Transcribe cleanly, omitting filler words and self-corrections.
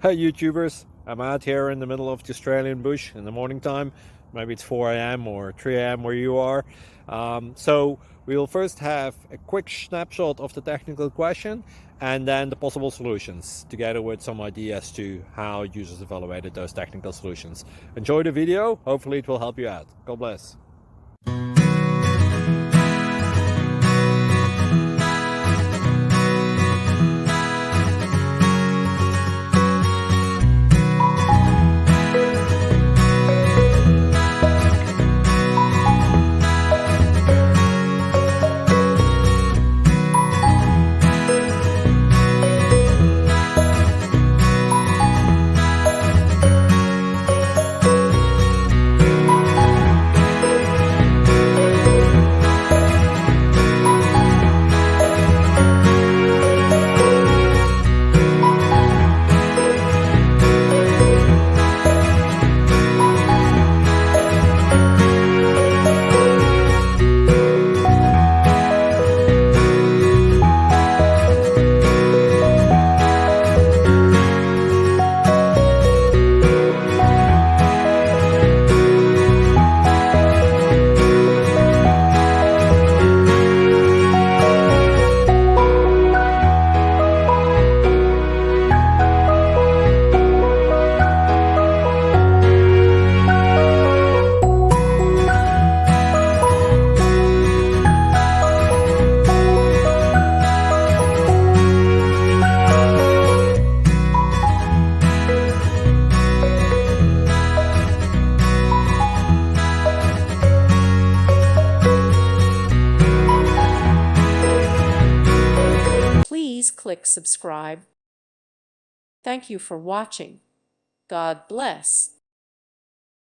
Hey YouTubers, I'm out here in the middle of the Australian bush in the morning time. Maybe it's 4 a.m. or 3 a.m. where you are. So we will first have a quick snapshot of the technical question and then the possible solutions, together with some ideas to how users evaluated those technical solutions. Enjoy the video, hopefully it will help you out. God bless. Please click subscribe. Thank you for watching. God bless.